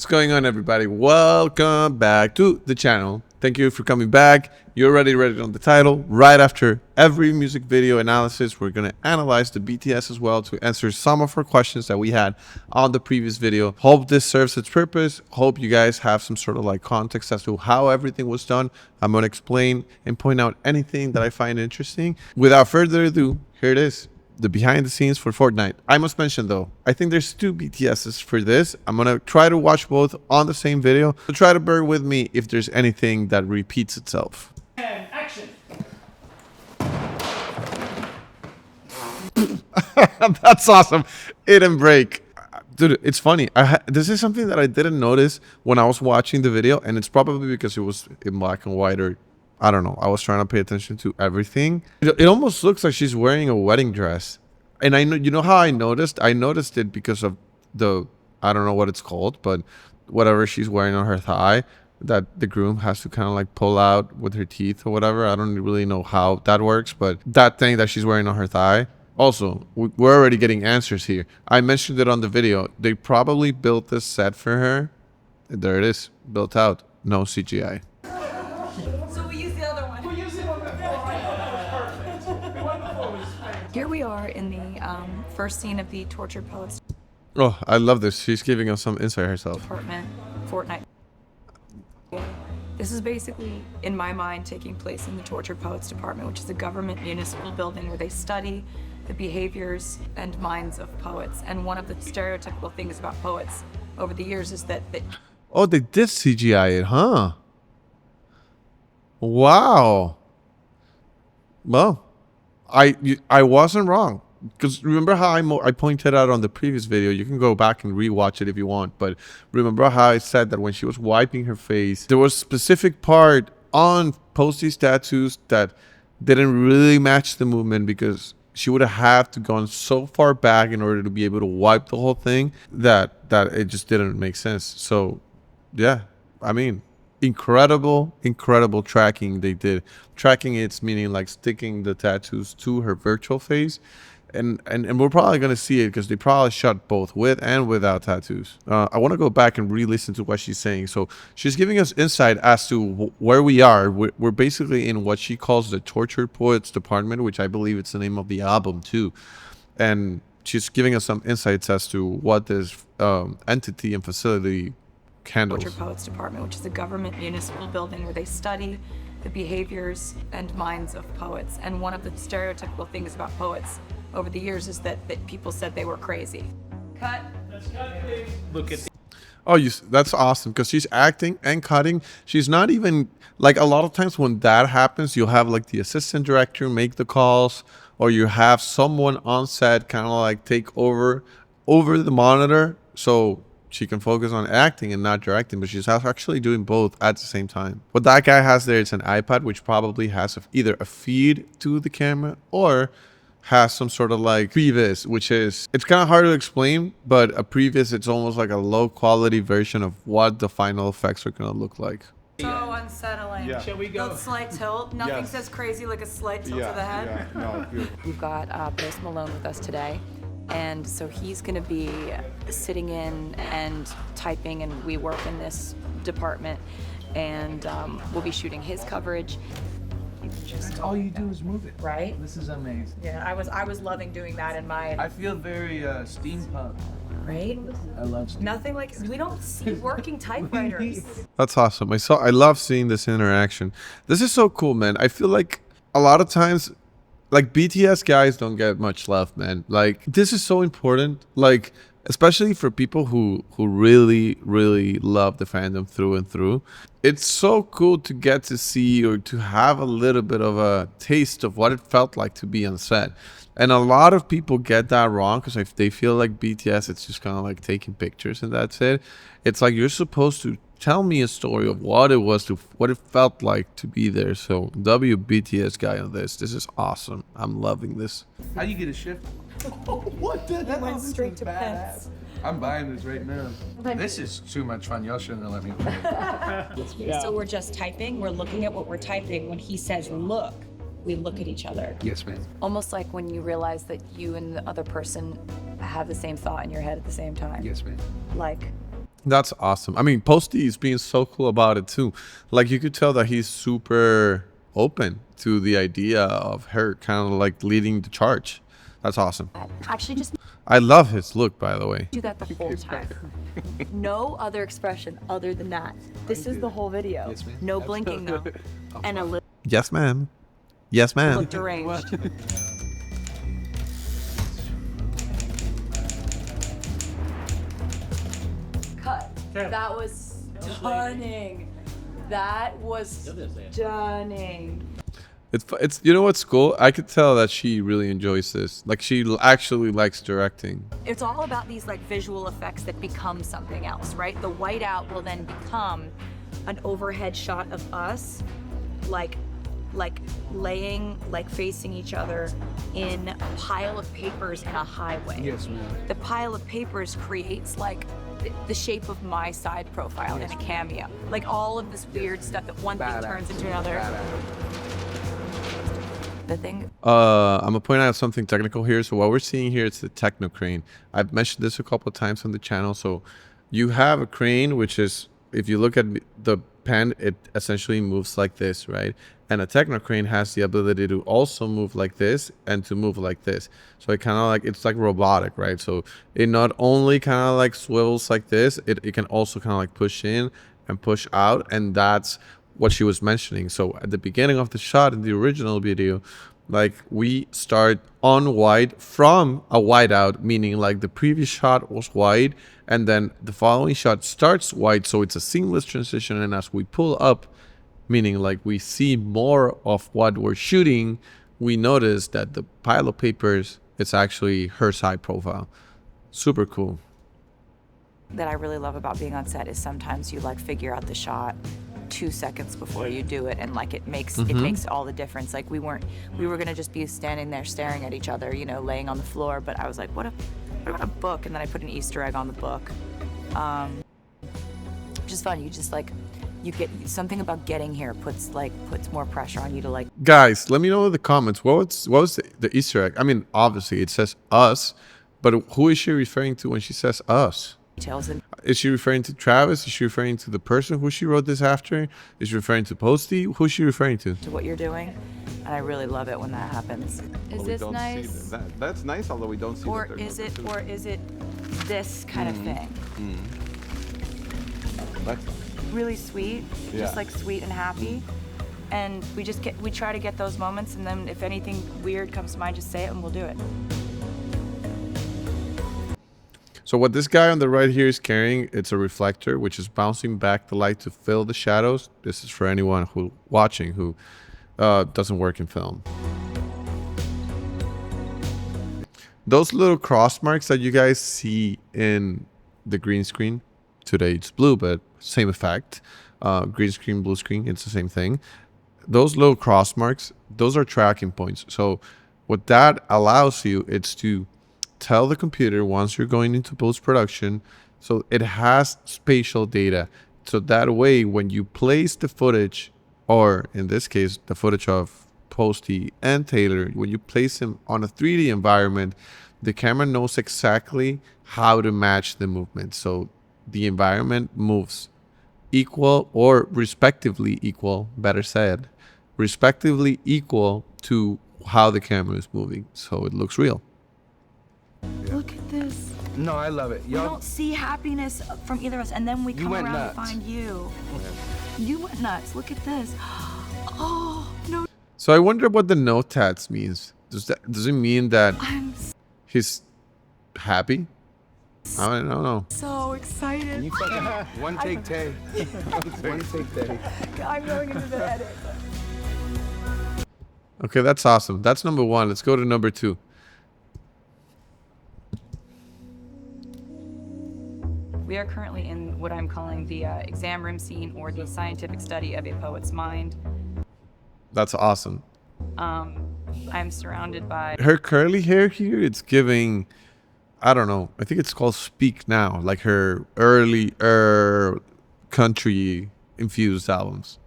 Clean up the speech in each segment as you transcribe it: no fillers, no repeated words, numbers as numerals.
What's going on, everybody? Welcome back to the channel. Thank you for coming back. You're already read it on the title. Right after every music video analysis, we're going to analyze the BTS as well to answer some of our questions that we had on the previous video. Hope this serves its purpose. Hope you guys have some sort of like context as to how everything was done. I'm going to explain and point out anything that I find interesting. Without further ado, here it is. The behind the scenes for Fortnight. I must mention though, I think there's two BTSs for this. I'm gonna try to watch both on the same video. So try to bear with me if there's anything that repeats itself. And action. That's awesome. It didn't break. Dude, it's funny. This is something that I didn't notice when I was watching the video, and it's probably because it was in black and white, or I don't know. I was trying to pay attention to everything. It almost looks like she's wearing a wedding dress. And I know, you know how I noticed? I noticed it because of the, I don't know what it's called, but whatever she's wearing on her thigh that the groom has to kind of like pull out with her teeth or whatever. I don't really know how that works, but that thing that she's wearing on her thigh. Also, we're already getting answers here. I mentioned it on the video. They probably built this set for her. There it is, built out. No CGI. Here we are in the first scene of the tortured poets Oh, I love this. She's giving us some insight herself. department, Fortnight. This is basically, in my mind, taking place in the tortured poets department, which is a government municipal building where they study the behaviors and minds of poets. And one of the stereotypical things about poets over the years is that Oh, they did CGI it, huh? Wow. Well, I wasn't wrong, because remember how I pointed out on the previous video, you can go back and rewatch it if you want, but remember how I said that when she was wiping her face, there was a specific part on Posty's tattoos that didn't really match the movement, because she would have to gone so far back in order to be able to wipe the whole thing that it just didn't make sense. So yeah, I mean, incredible tracking they did. Tracking, it's meaning like sticking the tattoos to her virtual face, and we're probably going to see it because they probably shot both with and without tattoos. I want to go back and re-listen to what she's saying. So she's giving us insight as to where we are. We're basically in what she calls the tortured poets department, which I believe it's the name of the album too, and she's giving us some insights as to what this entity and facility handles. tortured poets department, which is a government municipal building where they study the behaviors and minds of poets. And one of the stereotypical things about poets over the years is that people said they were crazy. Cut. Let's cut, please. Look at the Oh, that's awesome, because she's acting and cutting. She's not even, like, a lot of times when that happens, you'll have like the assistant director make the calls, or you have someone on set kind of like take over the monitor so she can focus on acting and not directing, but she's actually doing both at the same time. What that guy has there is an iPad, which probably has either a feed to the camera or has some sort of like previs, which is, it's kind of hard to explain, but a previs, it's almost like a low quality version of what the final effects are going to look like. So unsettling. Yeah. Shall we go? The slight tilt. Nothing Yes. says crazy like a slight tilt to the head. Yeah, no, beautiful. We've got Post Malone with us today, and so he's going to be sitting in and typing, and we work in this department, and we'll be shooting his coverage. Just all you do is move it. Right? This is amazing. Yeah, I was loving doing that in my I feel very steampunk. Right? I love steampunk. nothing like we don't see working typewriters. That's awesome. I love seeing this interaction. This is so cool, man. I feel like a lot of times, like, BTS guys don't get much love, man. Like, this is so important, like, especially for people who really love the fandom through and through. It's so cool to get to see, or to have a little bit of a taste of what it felt like to be on set. And a lot of people get that wrong, because if they feel like BTS, it's just kind of like taking pictures and that's it. It's like, you're supposed to tell me a story of what it was, what it felt like to be there. So BTS guy on this. This is awesome. I'm loving this. How do you get a shift? What the hell? Went This straight is to badass. pets. I'm buying this right now. This is too much fun. Y'all shouldn't have let me play. So we're just typing, we're looking at what we're typing. When he says look, we look at each other. Yes, ma'am. Almost like when you realize that you and the other person have the same thought in your head at the same time. Yes, ma'am. Like, That's awesome. I mean, Posty is being so cool about it too. Like, you could tell that he's super open to the idea of her kind of like leading the charge. That's awesome. Actually, just I love his look, by the way. do that the whole time. No other expression other than that. This is the whole video. Yes, ma'am. No blinking though. And a little Yes, ma'am. Yes, ma'am. deranged. Cut. That was stunning. That was stunning. It's you know what's cool? I could tell that she really enjoys this. Like, she actually likes directing. It's all about these like visual effects that become something else, right? The whiteout will then become an overhead shot of us, like laying, like facing each other in a pile of papers in a highway. Yes, ma'am. The pile of papers creates like the shape of my side profile in a cameo. Like all of this weird stuff that one thing Badass. turns into another. The thing I'm gonna point out something technical here. So what we're seeing here is the techno crane. I've mentioned this a couple of times on the channel. So you have a crane, which is, if you look at the pen, it essentially moves like this, right? And a techno crane has the ability to also move like this and to move like this. So it kind of like, it's like robotic, right? So it not only kind of like swivels like this, it can also kind of like push in and push out. And that's what she was mentioning. So at the beginning of the shot in the original video, like, we start on wide from a wide out, meaning like the previous shot was wide and then the following shot starts wide, so it's a seamless transition. And as we pull up, meaning like we see more of what we're shooting, we notice that the pile of papers, it's actually her side profile. Super cool. That I really love about being on set is sometimes you like figure out the shot 2 seconds before you do it, and like it makes all the difference. Like we were gonna just be standing there staring at each other, you know, laying on the floor, but I was like, what about a book? And then I put an Easter egg on the book. Which is fun. You just like, you get something about getting here puts more pressure on you to like. Guys, let me know in the comments, what was the Easter egg? I mean, obviously it says us, but who is she referring to when she says us? Details and Is she referring to Travis? Is she referring to the person who she wrote this after? Is she referring to Posty? Who's she referring to? to what you're doing, and I really love it when that happens. Is this nice? That's nice, although we don't see Or is it this kind of thing? Really sweet, just like sweet and happy. And we try to get those moments, and then if anything weird comes to mind, just say it and we'll do it. So what this guy on the right here is carrying, it's a reflector, which is bouncing back the light to fill the shadows. This is for anyone who watching who doesn't work in film. Those little cross marks that you guys see in the green screen, today it's blue, but same effect. Green screen, blue screen, it's the same thing. Those little cross marks, those are tracking points. So what that allows you, it's to tell the computer once you're going into post-production, so it has spatial data. So that way, when you place the footage, or in this case, the footage of Posty and Taylor, when you place them on a 3D environment, the camera knows exactly how to match the movement. So the environment moves equal, or respectively equal, better said, respectively equal to how the camera is moving. So it looks real. Look at this. No, I love it. We don't see happiness from either of us, and then we come went around nuts. to find you. You went nuts. Look at this. Oh no! So I wonder what the no tats means. Does it mean that I'm he's happy? I don't know. so excited. You fucking one take Tay. One take Tay. I'm going into the edit. Okay, that's awesome. That's number one. Let's go to number two. We are currently in what I'm calling the exam room scene, or the scientific study of a poet's mind. That's awesome. I'm surrounded by Her curly hair here, it's giving, I don't know, I think it's called Speak Now, like her early country infused albums.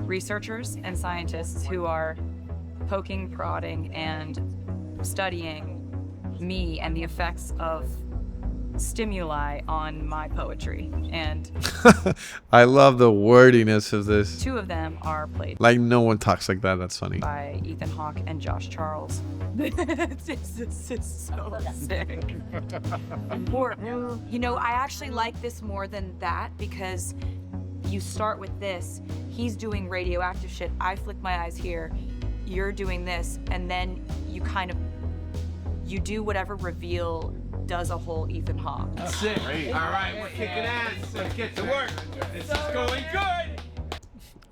researchers and scientists who are poking, prodding, and studying me and the effects of stimuli on my poetry, and I love the wordiness of this. 2 of them are played Like no one talks like that. That's funny. by Ethan Hawke and Josh Charles. This is so sick. Or, you know, I actually like this more than that because you start with this. He's doing radioactive shit. I flick my eyes here. You're doing this, and then you kind of do whatever reveal does a whole Ethan Hawke. Sick. All right, we're kicking ass. Let's get to work. This is going good.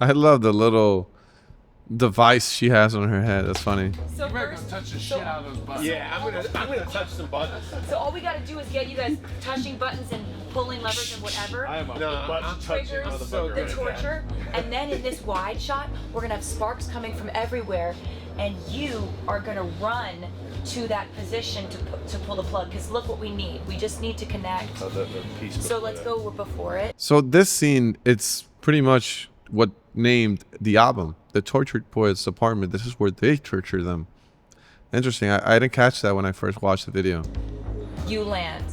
I love the little device she has on her head. That's funny. So You better go touch the shit out of those buttons. Yeah, I'm gonna touch some buttons. So all we gotta do is get you guys touching buttons and pulling levers and whatever. I am a button touching Triggers motherfucker. the torture, and then in this wide shot, we're gonna have sparks coming from everywhere, and you are gonna run to that position to pull the plug. Because look what we need. We just need to connect. So let's go before it. So this scene, it's pretty much what named the album, The Tortured Poets Apartment. This is where they torture them. Interesting. I didn't catch that when I first watched the video. You land.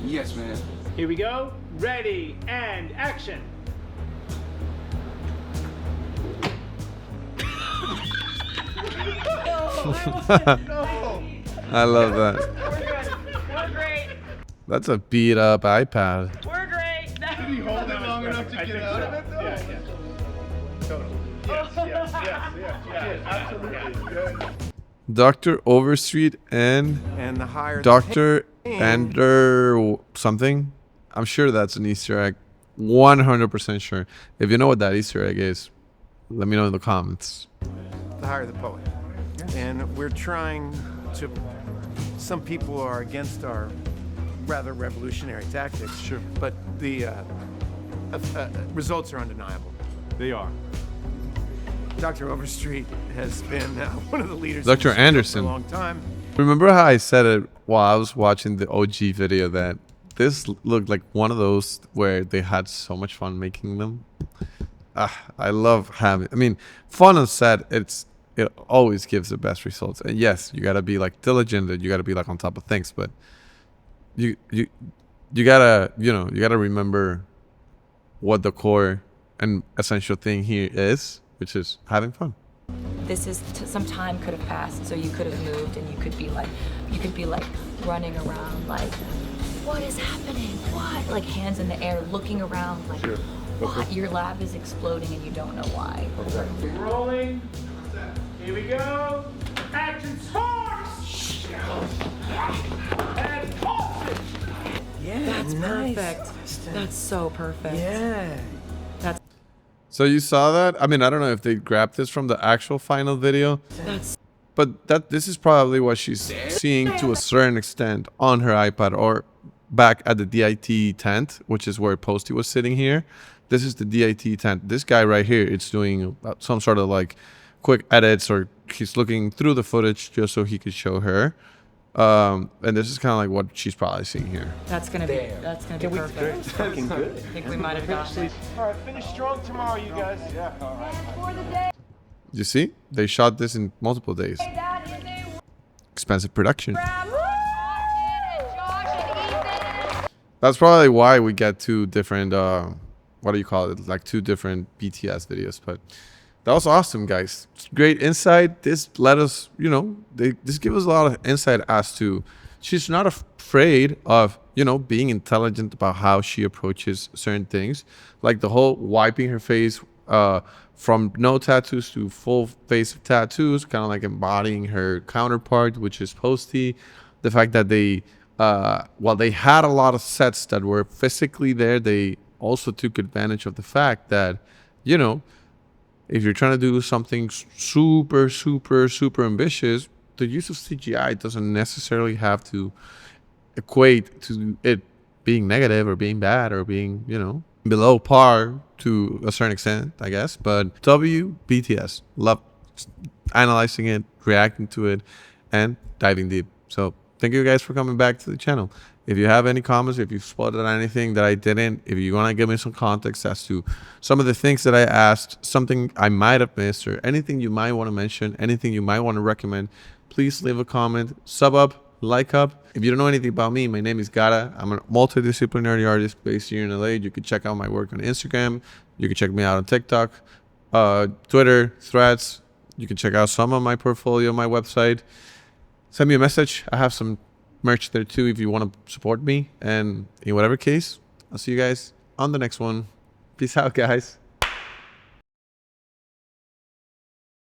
Yes, man. Here we go. Ready and action. I love that. We're good. We're great. That's a beat up iPad. We're great. Did he hold it long enough to get out of it, though? Yeah. Totally. Yes. Absolutely. Dr. Overstreet and And the higher Dr. Ender something. I'm sure that's an Easter egg. 100% sure. If you know what that Easter egg is, let me know in the comments. the higher the poet. And we're trying to, some people are against our rather revolutionary tactics. Sure. But the results are undeniable. They are. Dr. Overstreet has been one of the leaders Dr. in this field Anderson. for a long time. Remember how I said it while I was watching the OG video that this looked like one of those where they had so much fun making them? I love having, I mean, fun on set, it always gives the best results. And yes, you gotta be like diligent and you gotta be like on top of things, but you gotta, you gotta remember what the core and essential thing here is, which is having fun. This is some time could have passed, so you could have moved, and you could be like running around, like, what is happening? What? Like hands in the air, looking around, like, what? Your lab is exploding, and you don't know why. Rolling. Here we go. Action sparks. And pulse it. That's perfect. That's so perfect. Yeah. So you saw that? I mean, I don't know if they grabbed this from the actual final video, but this is probably what she's seeing to a certain extent on her iPad or back at the DIT tent, which is where Posty was sitting here. This is the DIT tent. This guy right here, it's doing some sort of like quick edits, or he's looking through the footage just so he could show her. And this is kind of like what she's probably seeing here. That's gonna be perfect. Fucking good. I think we might have gotten it. All right, finish strong tomorrow, you guys. Yeah. All right. You see? They shot this in multiple days. Expensive production. That's probably why we get two different, what do you call it? Like two different BTS videos. But that was awesome, guys. Great insight. This let us, this gives us a lot of insight as to she's not afraid of, being intelligent about how she approaches certain things. Like the whole wiping her face from no tattoos to full face of tattoos, kind of like embodying her counterpart, which is Posty. The fact that they, while they had a lot of sets that were physically there, they also took advantage of the fact that, if you're trying to do something super, super, super ambitious, the use of CGI doesn't necessarily have to equate to it being negative or being bad or being, below par to a certain extent, I guess. But BTS, love analyzing it, reacting to it, and diving deep. So thank you guys for coming back to the channel. If you have any comments, if you've spotted anything that I didn't, if you want to give me some context as to some of the things that I asked, something I might have missed, or anything you might want to mention, anything you might want to recommend, please leave a comment, sub up, like up. If you don't know anything about me, my name is Gara. I'm a multidisciplinary artist based here in LA. You can check out my work on Instagram. You can check me out on TikTok, Twitter, Threads. You can check out some of my portfolio on my website. Send me a message. I have some merch there too if you want to support me. And in whatever case, I'll see you guys on the next one. Peace out, guys.